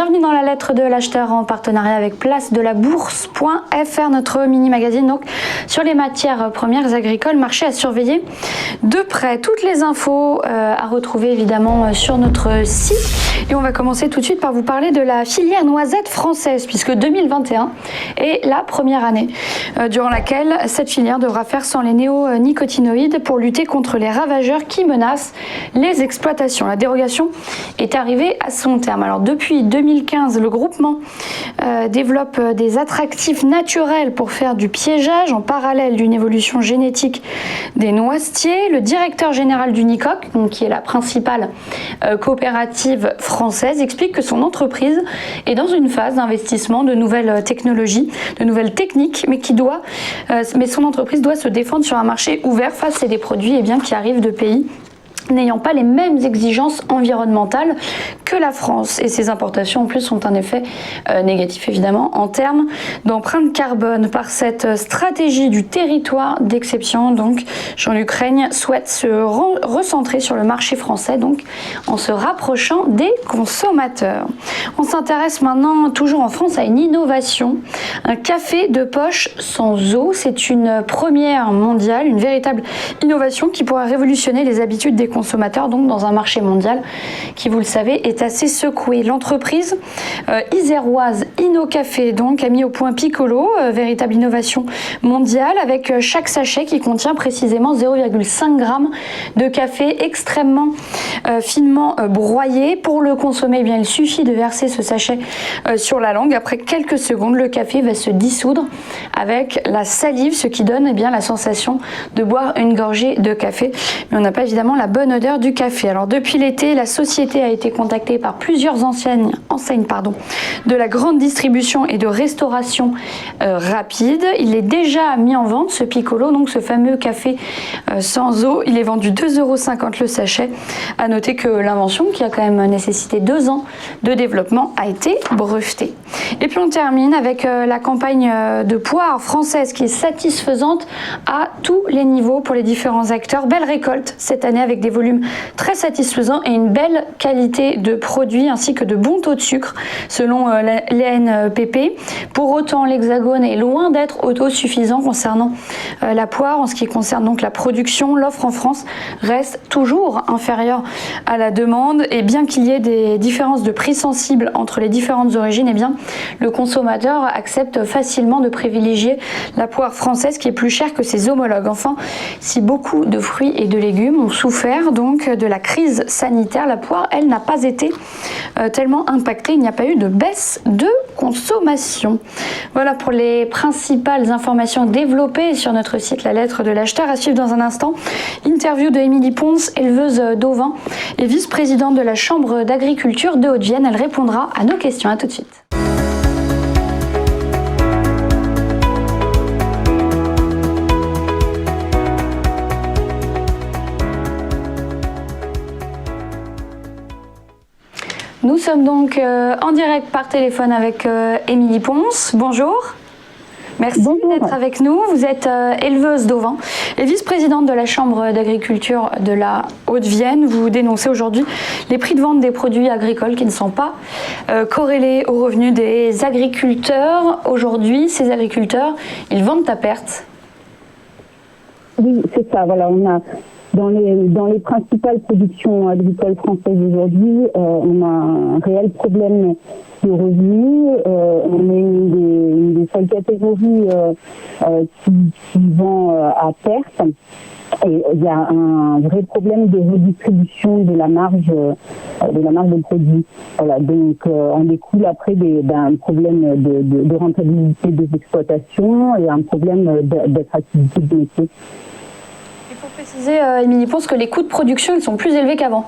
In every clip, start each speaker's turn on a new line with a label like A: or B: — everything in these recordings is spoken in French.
A: Bienvenue dans la lettre de l'acheteur en partenariat avec Place de la Bourse.fr, notre mini-magazine donc sur les matières premières agricoles, marché à surveiller de près. Toutes les infos à retrouver évidemment sur notre site. Et on va commencer tout de suite par vous parler de la filière noisette française, puisque 2021 est la première année durant laquelle cette filière devra faire sans les néonicotinoïdes pour lutter contre les ravageurs qui menacent les exploitations. La dérogation est arrivée à son terme. Alors depuis 2015, le groupement développe des attractifs naturels pour faire du piégeage en parallèle d'une évolution génétique des noisetiers. Le directeur général du NICOC, donc qui est la principale coopérative française, explique que son entreprise est dans une phase d'investissement de nouvelles technologies, de nouvelles techniques, mais son entreprise doit se défendre sur un marché ouvert face à des produits qui arrivent de pays n'ayant pas les mêmes exigences environnementales que la France. Et ces importations en plus ont un effet négatif évidemment en termes d'empreinte carbone. Par cette stratégie du territoire d'exception, donc Jean-Luc Reigne souhaite se recentrer sur le marché français, donc en se rapprochant des consommateurs. On s'intéresse maintenant, toujours en France, à une innovation, un café de poche sans eau. C'est une première mondiale, une véritable innovation qui pourra révolutionner les habitudes des consommateurs, donc dans un marché mondial qui, vous le savez, est assez secoué. L'entreprise iséroise InnoCafé donc a mis au point Piccolo, véritable innovation mondiale, avec chaque sachet qui contient précisément 0,5 g de café extrêmement finement broyé. Pour le consommer, il suffit de verser ce sachet sur la langue. Après quelques secondes, le café va se dissoudre avec la salive, ce qui donne la sensation de boire une gorgée de café. Mais on n'a pas évidemment la bonne odeur du café. Alors depuis l'été, la société a été contactée par plusieurs enseignes de la grande distribution et de restauration rapide. Il est déjà mis en vente, ce Piccolo, donc ce fameux café sans eau. Il est vendu 2,50 € le sachet. À noter que l'invention, qui a quand même nécessité 2 ans de développement, a été brevetée. Et puis on termine avec la campagne de poire française qui est satisfaisante à tous les niveaux pour les différents acteurs. Belle récolte cette année avec des volumes très satisfaisants et une belle qualité de produits ainsi que de bons taux de sucre selon l'ANPP. Pour autant, l'Hexagone est loin d'être autosuffisant concernant la poire. En ce qui concerne donc la production, l'offre en France reste toujours inférieure à la demande, et bien qu'il y ait des différences de prix sensibles entre les différentes origines, le consommateur accepte facilement de privilégier la poire française qui est plus chère que ses homologues. Enfin, si beaucoup de fruits et de légumes ont souffert donc de la crise sanitaire, la poire, elle, n'a pas été tellement impactée. Il n'y a pas eu de baisse de consommation. Voilà pour les principales informations développées sur notre site La Lettre de l'Acheteur. À suivre dans un instant, interview de Émilie Ponce, éleveuse d'ovins et vice-présidente de la Chambre d'agriculture de Haute-Vienne. Elle répondra à nos questions. À tout de suite. Nous sommes donc en direct par téléphone avec Émilie Ponce. Bonjour. Merci d'être avec nous. Vous êtes éleveuse d'ovins et vice-présidente de la Chambre d'agriculture de la Haute-Vienne. Vous dénoncez aujourd'hui les prix de vente des produits agricoles qui ne sont pas corrélés aux revenus des agriculteurs. Aujourd'hui, ces agriculteurs, ils vendent à perte.
B: Oui, c'est ça. Voilà, on a dans les principales productions agricoles françaises aujourd'hui, on a un réel problème de revenus. On est une des seules catégories qui vend à perte. Et il y a un vrai problème de redistribution de la marge de produit. Voilà, donc en découle après un problème de rentabilité des exploitations et un problème d'attractivité du métier.
A: Il faut préciser, Émilie Ponce, que les coûts de production ils sont plus élevés qu'avant.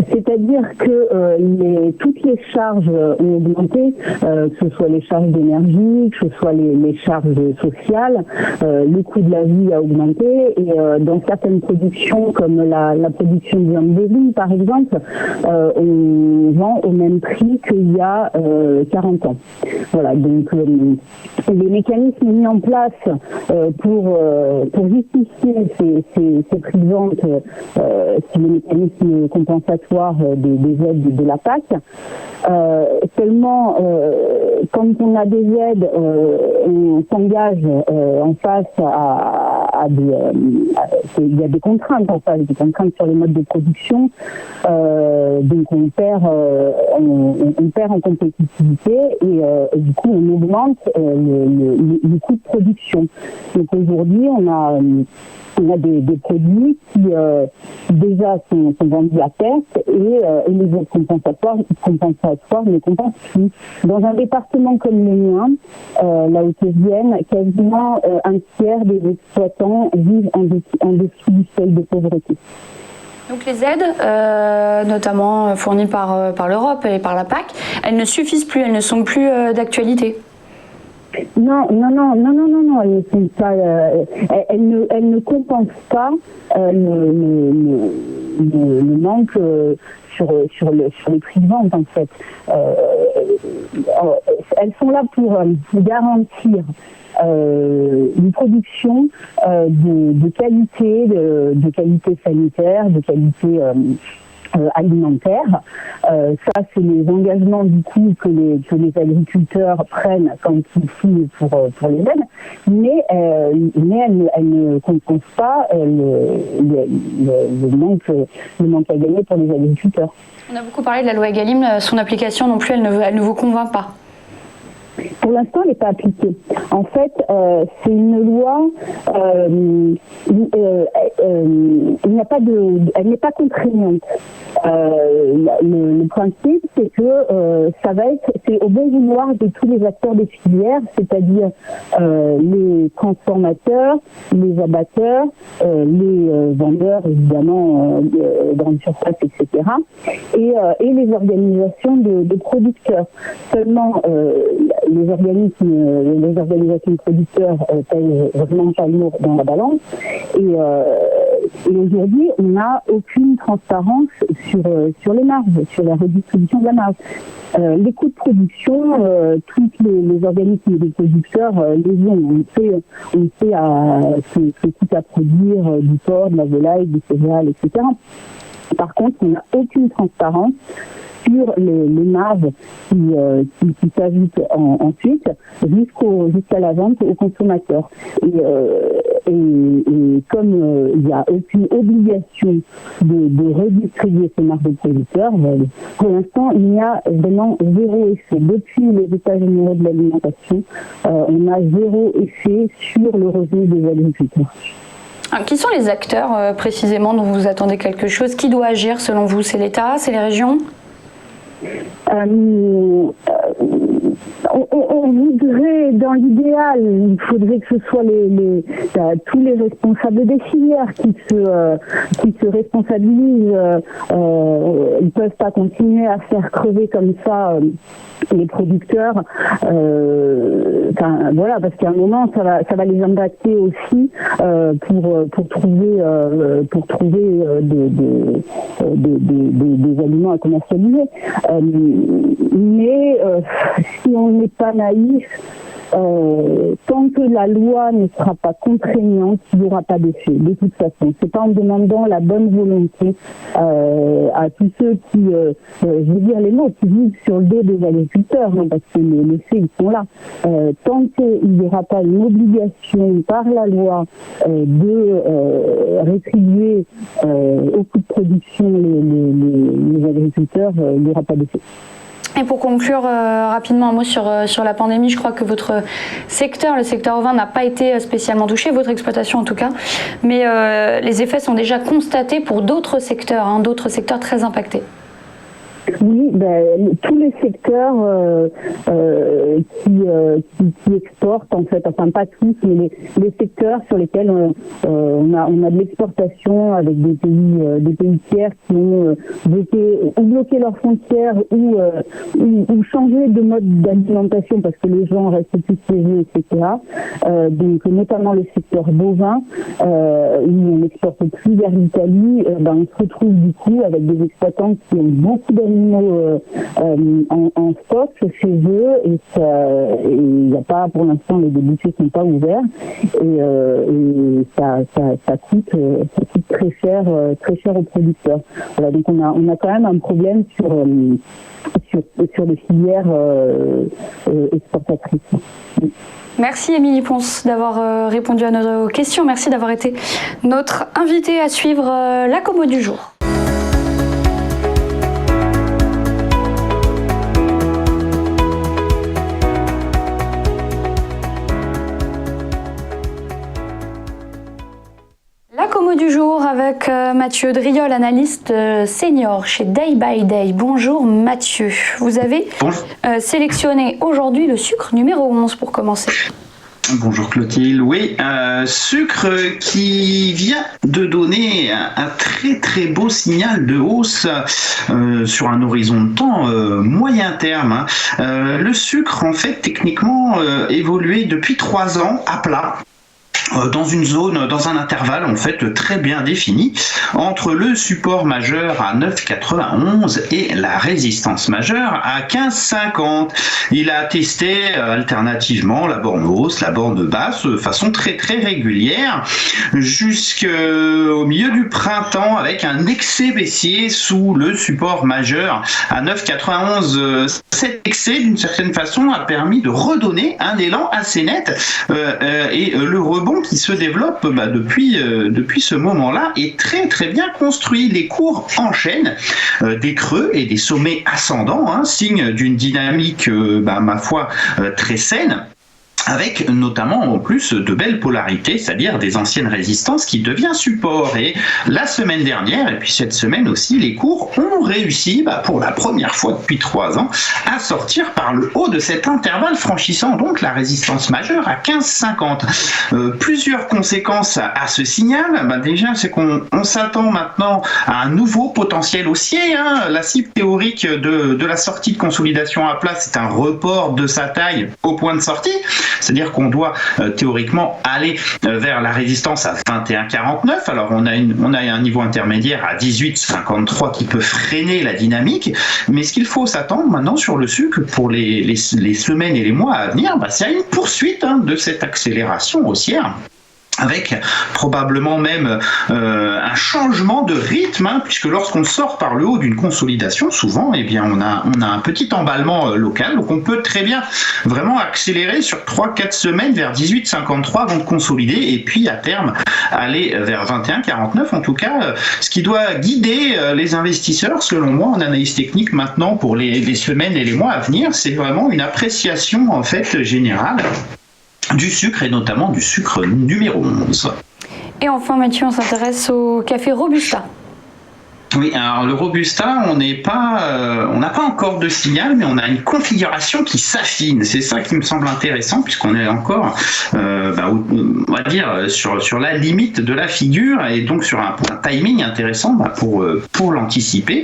B: C'est-à-dire que toutes les charges ont augmenté, que ce soit les charges d'énergie, que ce soit les charges sociales, le coût de la vie a augmenté, et dans certaines productions comme la production de viande bovine par exemple, on vend au même prix qu'il y a 40 ans. Voilà, donc les mécanismes mis en place pour justifier ces prix de vente, c'est les mécanismes compensatoires des aides de la PAC. Seulement, quand on a des aides, on s'engage en face il y a des contraintes en face, des contraintes sur les modes de production. Donc on perd en compétitivité et du coup on augmente le coût de production. Donc aujourd'hui on a des produits qui déjà sont vendus à perte et les autres compensatoires ne compensent plus. Dans un département comme le mien, la Haute-Vienne, quasiment un tiers des exploitants vivent en dessous du seuil de pauvreté.
A: Donc les aides, notamment fournies par l'Europe et par la PAC, elles ne suffisent plus, elles ne sont plus d'actualité.
B: Non, elles ne sont pas. Elles ne compensent pas le manque sur les prix de vente en fait. Elles sont là pour garantir une production de qualité sanitaire, de qualité alimentaire. Ça, c'est les engagements du coup que les agriculteurs prennent quand ils signent pour les aides, mais elles ne compensent pas le manque à gagner pour les agriculteurs.
A: On a beaucoup parlé de la loi Egalim, son application non plus, elle ne vous convainc pas.
B: Pour l'instant, elle n'est pas appliquée. En fait, c'est une loi. Elle n'est pas contraignante. Le principe, c'est que c'est au bon vouloir de tous les acteurs des filières, c'est-à-dire les transformateurs, les abatteurs, les vendeurs, évidemment, grandes surfaces, etc., et les organisations de producteurs. Seulement, les organisations de producteurs pèsent vraiment pas lourd dans la balance. Et aujourd'hui, on n'a aucune transparence sur les marges, sur la redistribution de la marge. Les coûts de production, tous les organismes de producteurs les ont. On sait ce que coûte à produire du porc, de la volaille, du céréales, etc. Par contre, on n'a aucune transparence sur les marges qui s'ajoutent ensuite jusqu'à la vente aux consommateurs. Et comme il n'y a aucune obligation de redistribuer ces marges aux producteurs, pour l'instant, il y a vraiment zéro effet. Depuis les États généraux de l'alimentation, on a zéro effet sur le revenu des agriculteurs.
A: Alors, qui sont les acteurs précisément dont vous attendez quelque chose? Qui doit agir selon vous? C'est l'État? C'est les régions?
B: On voudrait, dans l'idéal, il faudrait que ce soit tous les responsables des filières qui se responsabilisent. Ils ne peuvent pas continuer à faire crever comme ça les producteurs. Voilà, parce qu'à un moment, ça va les impacter aussi pour trouver des aliments à commercialiser. Mais si on n'est pas naïf, tant que la loi ne sera pas contraignante, il n'y aura pas d'effet. De toute façon, c'est pas en demandant la bonne volonté à tous ceux qui, je veux dire les mots, qui vivent sur le dos des agriculteurs, hein, parce que les faits ils sont là. Tant qu'il n'y aura pas une obligation par la loi de rétribuer au coût de production les agriculteurs, il n'y aura pas d'effet.
A: Et pour conclure rapidement un mot sur la pandémie, je crois que votre secteur, le secteur ovin, n'a pas été spécialement touché, votre exploitation en tout cas, mais les effets sont déjà constatés pour d'autres secteurs très impactés.
B: Oui, tous les secteurs qui exportent, en fait, enfin pas tous, mais les secteurs sur lesquels on a de l'exportation avec des pays tiers qui ont bloqué leurs frontières ou changé de mode d'alimentation parce que les gens restent plus chez eux, etc. Donc notamment le secteur bovin, où on n'exporte plus vers l'Italie, on se retrouve du coup avec des exploitants qui ont beaucoup d'animaux animaux en stock chez eux et il n'y a pas, pour l'instant, les débouchés sont pas ouverts et ça coûte très cher aux producteurs. Voilà, donc on a quand même un problème sur les filières exportatrices.
A: Merci Émilie Ponce d'avoir répondu à nos questions. Merci d'avoir été notre invitée à suivre la Commo du jour. La Commo du jour avec Mathieu Driol, analyste senior chez Day by Day. Bonjour Mathieu, vous avez sélectionné aujourd'hui le sucre numéro 11 pour commencer.
C: Bonjour Clotilde, oui, sucre qui vient de donner un très très beau signal de hausse sur un horizon de temps moyen terme. Le sucre en fait techniquement évolué depuis 3 ans à plat. Dans une zone, dans un intervalle en fait très bien défini entre le support majeur à 9,91 et la résistance majeure à 15,50. Il a testé alternativement la borne hausse, la borne basse de façon très très régulière jusqu'au milieu du printemps avec un excès baissier sous le support majeur à 9,91. Cet excès d'une certaine façon a permis de redonner un élan assez net et le rebond qui se développe depuis ce moment-là est très très bien construit. Les cours enchaînent des creux et des sommets ascendants, signe d'une dynamique ma foi très saine, avec notamment en plus de belles polarités, c'est-à-dire des anciennes résistances qui devient support. Et la semaine dernière, et puis cette semaine aussi, les cours ont réussi, pour la première fois depuis 3 ans, à sortir par le haut de cet intervalle, franchissant donc la résistance majeure à 15,50. Plusieurs conséquences à ce signal. Déjà, c'est qu'on s'attend maintenant à un nouveau potentiel haussier. La cible théorique de la sortie de consolidation à plat, c'est un report de sa taille au point de sortie. C'est-à-dire qu'on doit théoriquement aller vers la résistance à 21,49. Alors on a un niveau intermédiaire à 18,53 qui peut freiner la dynamique. Mais ce qu'il faut s'attendre maintenant sur le sucre pour les semaines et les mois à venir, c'est à une poursuite de cette accélération haussière, avec probablement même un changement de rythme, puisque lorsqu'on sort par le haut d'une consolidation, souvent, on a un petit emballement local, donc on peut très bien vraiment accélérer sur 3-4 semaines vers 18,53 avant de consolider, et puis à terme aller vers 21,49. En tout cas, ce qui doit guider les investisseurs, selon moi, en analyse technique maintenant pour les semaines et les mois à venir, c'est vraiment une appréciation en fait générale du sucre et notamment du sucre numéro 11.
A: Et enfin Mathieu, on s'intéresse au café Robusta.
C: Oui, alors le Robusta, on n'a pas encore de signal, mais on a une configuration qui s'affine. C'est ça qui me semble intéressant, puisqu'on est encore, on va dire, sur la limite de la figure, et donc sur un timing intéressant pour l'anticiper.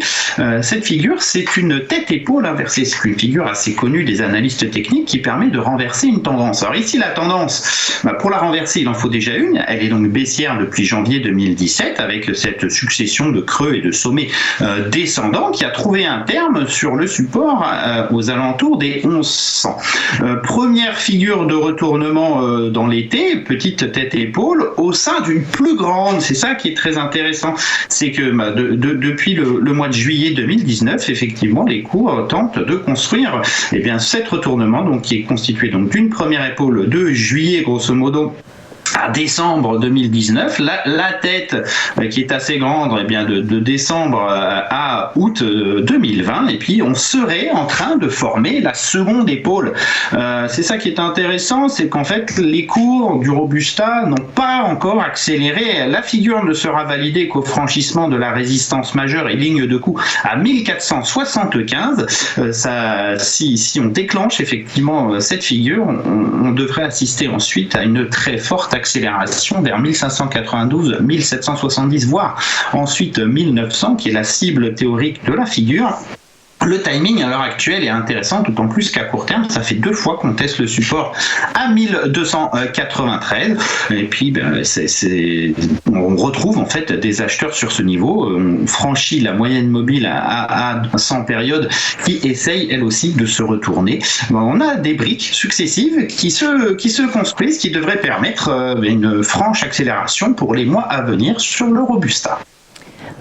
C: Cette figure, c'est une tête-épaule inversée. C'est une figure assez connue des analystes techniques qui permet de renverser une tendance. Alors ici, la tendance, pour la renverser, il en faut déjà une. Elle est donc baissière depuis janvier 2017, avec cette succession de creux et de sommet descendant qui a trouvé un terme sur le support aux alentours des 1100. Première figure de retournement dans l'été, petite tête-épaule, au sein d'une plus grande. C'est ça qui est très intéressant. C'est que depuis le mois de juillet 2019, effectivement, les cours tentent de construire cet retournement, donc, qui est constitué donc, d'une première épaule de juillet, grosso modo, à décembre 2019, la tête qui est assez grande, de décembre à août 2020, et puis on serait en train de former la seconde épaule. C'est ça qui est intéressant, c'est qu'en fait les cours du Robusta n'ont pas encore accéléré. La figure ne sera validée qu'au franchissement de la résistance majeure et ligne de coup à 1475. Si on déclenche effectivement cette figure, on devrait assister ensuite à une très forte accélération vers 1592, 1770, voire ensuite 1900, qui est la cible théorique de la figure. Le timing à l'heure actuelle est intéressant, d'autant plus qu'à court terme, ça fait 2 fois qu'on teste le support à 1293. Et puis, on retrouve en fait des acheteurs sur ce niveau. On franchit la moyenne mobile à 100 périodes qui essayent elles aussi de se retourner. On a des briques successives qui se construisent, qui devraient permettre une franche accélération pour les mois à venir sur le Robusta.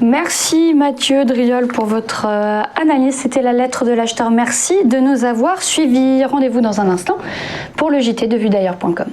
A: Merci Mathieu Driol pour votre analyse. C'était la lettre de l'acheteur. Merci de nous avoir suivis. Rendez-vous dans un instant pour le JT de vuedailleurs.com.